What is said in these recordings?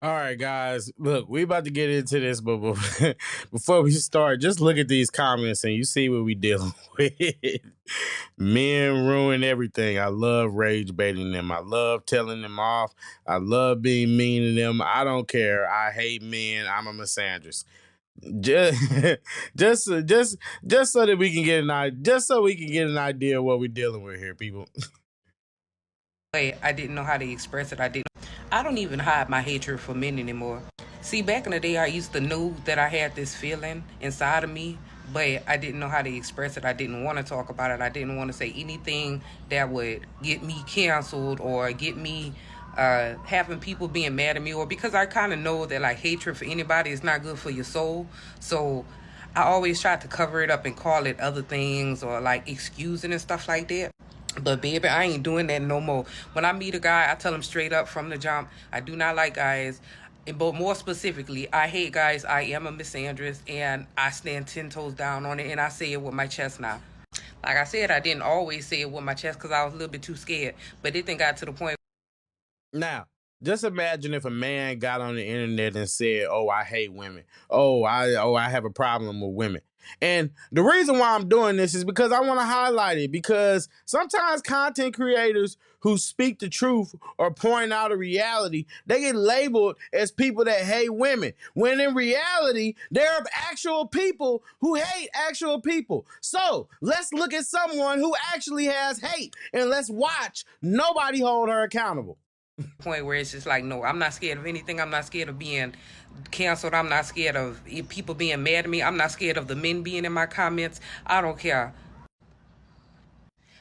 All right, guys. Look, we about to get into this, but before we start, just look at these comments and you see what we dealing with. Men ruin everything. I love rage baiting them. I love telling them off. I love being mean to them. I don't care. I hate men. I'm a misandrist. Just, just so that we can get an idea. Just so we can get an idea of what we're dealing with here, people. I didn't know how to express it. I don't even hide my hatred for men anymore. See, back in the day, I used to know that I had this feeling inside of me, but I didn't know how to express it. I didn't want to talk about it. I didn't want to say anything that would get me canceled or get me having people being mad at me, or because I kind of know that like hatred for anybody is not good for your soul. So I always tried to cover it up and call it other things or like excusing and stuff like that. But baby, I ain't doing that no more. When I meet a guy, I tell him straight up from the jump, I do not like guys. But more specifically, I hate guys. I am a misandrist, and I stand 10 toes down on it, and I say it with my chest now. Like I said, I didn't always say it with my chest because I was a little bit too scared. But it then got to the point. Now, just imagine if a man got on the internet and said, "Oh, I hate women. I have a problem with women." And the reason why I'm doing this is because I want to highlight it, because sometimes content creators who speak the truth or point out a reality, they get labeled as people that hate women, when in reality, there are actual people who hate actual people. So let's look at someone who actually has hate and let's watch nobody hold her accountable. Point where it's just like, no, I'm not scared of anything. I'm not scared of being canceled. I'm not scared of people being mad at me. I'm not scared of the men being in my comments. I don't care.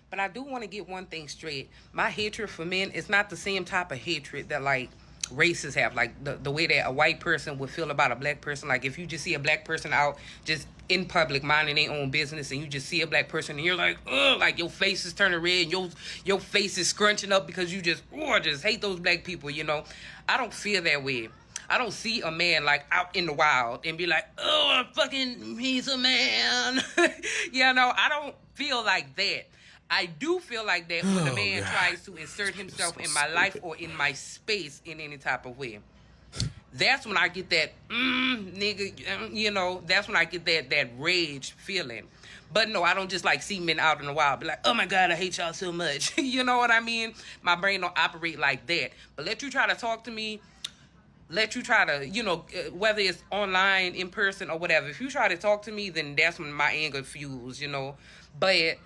But I do want to get one thing straight. My hatred for men is not the same type of hatred that like races have, like the way that a white person would feel about a black person. Like if you just see a black person out just in public minding their own business and you just see a black person and you're like, ugh, like your face is turning red and your face is scrunching up because you just hate those black people, you know. I don't feel that way. I don't see a man like out in the wild and be like, oh, fucking he's a man. You know, I don't feel like that. I do feel like that when a man tries to insert himself in my life or in my space in any type of way. That's when I get that, nigga, you know, that's when I get that rage feeling. But no, I don't just like see men out in the wild, be like, oh my God, I hate y'all so much. You know what I mean? My brain don't operate like that. But let you try to talk to me, let you try to, you know, whether it's online, in person, or whatever. If you try to talk to me, then that's when my anger fuels, you know. But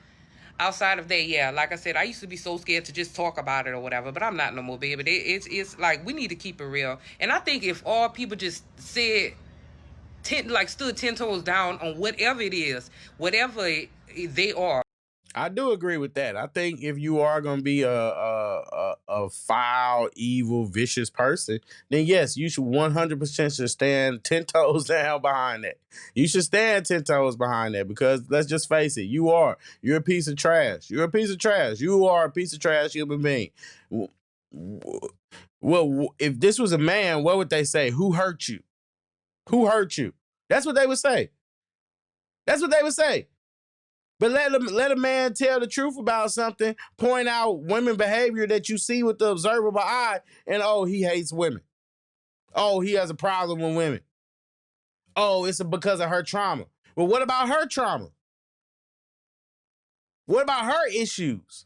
outside of that, yeah, like I said, I used to be so scared to just talk about it or whatever, but I'm not no more, baby. It's like we need to keep it real. And I think if all people just said, stood 10 toes down on whatever it is, whatever they are. I do agree with that. I think if you are going to be a foul, evil, vicious person, then yes, you should 100% should stand 10 toes down behind that. You should stand 10 toes behind that, because let's just face it, you're a piece of trash. You're a piece of trash. You are a piece of trash human being. Well, if this was a man, what would they say? Who hurt you? Who hurt you? That's what they would say. That's what they would say. But let a man tell the truth about something, point out women behavior that you see with the observable eye, and oh, he hates women. Oh, he has a problem with women. Oh, it's because of her trauma. Well, what about her trauma? What about her issues?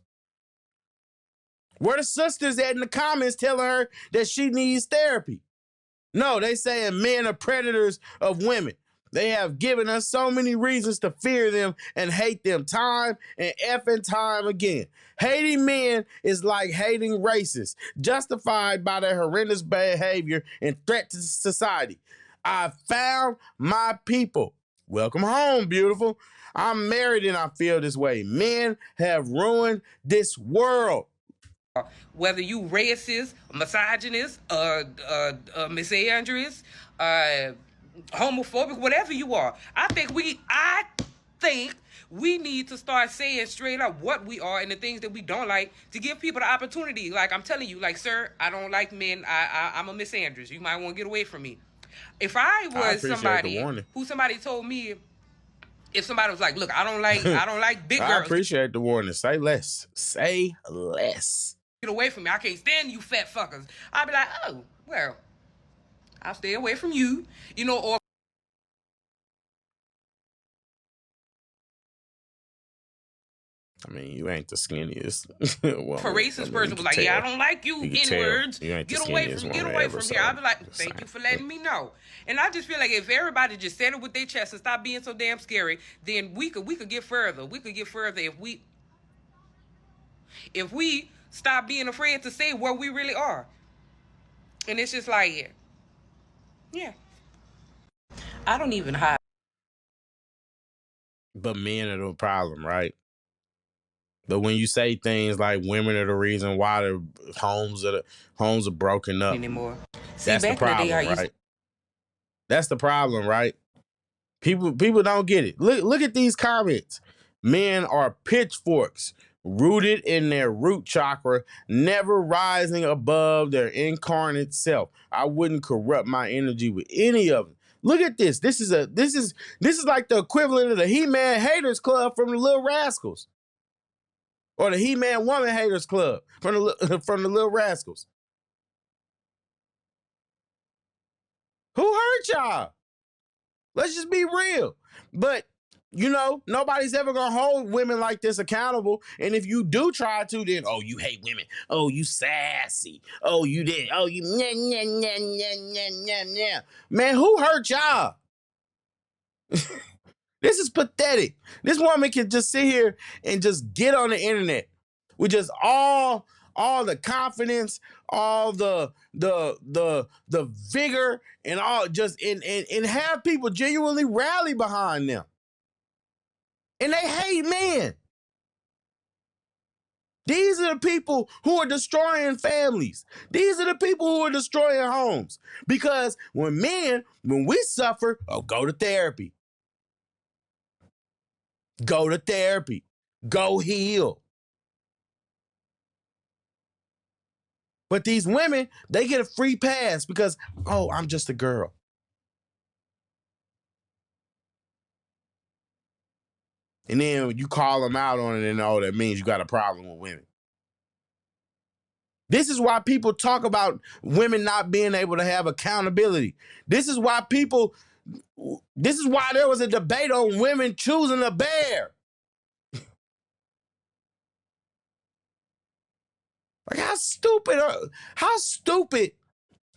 Where the sisters at in the comments telling her that she needs therapy? No, they saying men are predators of women. They have given us so many reasons to fear them and hate them time and effing time again. Hating men is like hating racists, justified by their horrendous behavior and threat to society. I found my people. Welcome home, beautiful. I'm married and I feel this way. Men have ruined this world. Whether you racist, misogynist, misandrist, homophobic, whatever you are, I think we need to start saying straight up what we are and the things that we don't like, to give people the opportunity. Like I'm telling you, like, sir, I don't like men. I'm a misandrist. You might want to get away from me. If I was somebody told me, if somebody was like, look, I don't like big girls. I appreciate the warning. Say less. Say less. Get away from me. I can't stand you fat fuckers. I'd be like, oh, well, I'll stay away from you, you know, or I mean, you ain't the skinniest if a woman. I racist mean, you person was could like, yeah, I tell. don't like you, You could tell N-words, you ain't the get skinniest woman away ever. from So here. I'll be like, just thank you for saying. letting me know. And I just feel like if everybody just said it with their chest and stop being so damn scary, then we could get further. We could get further if we stop being afraid to say where we really are. And it's just like, yeah. I don't even hide. But men are the problem, right? But when you say things like women are the reason why the homes are broken up, Anymore. See, that's the back in the day, I problem, used right? That's the problem, right? People don't get it. Look at these comments. Men are pitchforks, rooted in their root chakra, never rising above their incarnate self. I wouldn't corrupt my energy with any of them. Look at this. This is like the equivalent of the He-Man Haters Club from the Little Rascals, or the He-Man Woman Haters Club from the from the Little Rascals. Who hurt y'all? Let's just be real. But you know, nobody's ever gonna hold women like this accountable. And if you do try to, then you hate women. Oh, you sassy. Oh, you did. Oh, you nya, nya, nya, nya, nya, nya, nya. Man, who hurt y'all? This is pathetic. This woman can just sit here and just get on the internet with just all the confidence, all the vigor, and all just and have people genuinely rally behind them. And they hate men. These are the people who are destroying families. These are the people who are destroying homes. Because when we suffer, go to therapy. Go to therapy. Go heal. But these women, they get a free pass because, I'm just a girl. And then you call them out on it, and that means you got a problem with women. This is why people talk about women not being able to have accountability. This is why there was a debate on women choosing a bear. Like, how stupid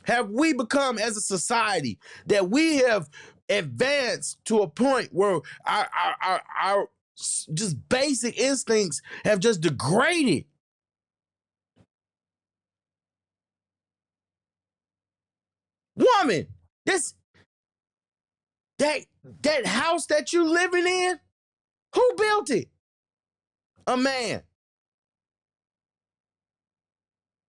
have we become as a society that we have advanced to a point where our just basic instincts have just degraded? Woman, that house that you living in, who built it? A man.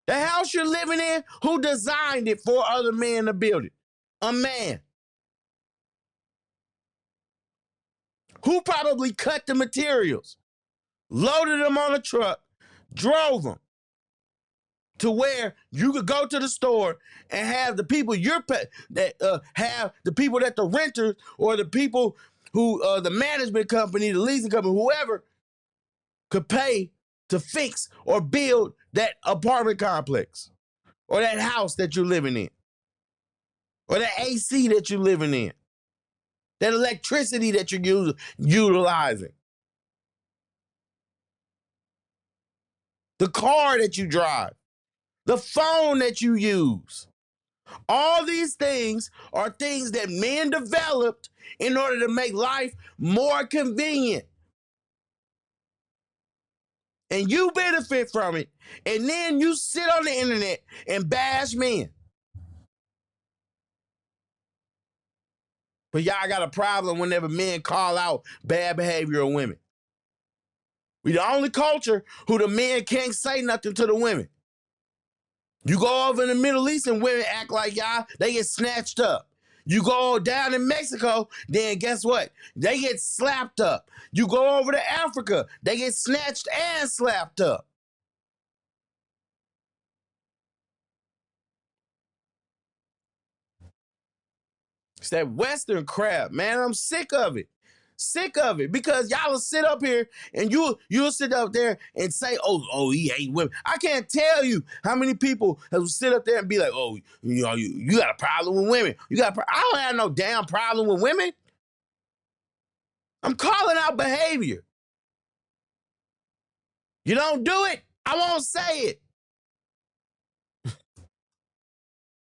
The house you're living in, who designed it for other men to build it? A man. Who probably cut the materials, loaded them on a truck, drove them to where you could go to the store and have the people have the people that the renters or the people who the management company, the leasing company, whoever could pay to fix or build that apartment complex or that house that you're living in or that AC that you're living in, that electricity that you're utilizing, the car that you drive, the phone that you use. All these things are things that men developed in order to make life more convenient. And you benefit from it. And then you sit on the internet and bash men. But y'all got a problem whenever men call out bad behavior of women. We the only culture who the men can't say nothing to the women. You go over in the Middle East and women act like y'all, they get snatched up. You go down in Mexico, then guess what? They get slapped up. You go over to Africa, they get snatched and slapped up. It's that Western crap, man. I'm sick of it. Sick of it because y'all will sit up here and you'll sit up there and say, oh, he hate women. I can't tell you how many people have sit up there and be like, oh, you know, you got a problem with women. I don't have no damn problem with women. I'm calling out behavior. You don't do it, I won't say it.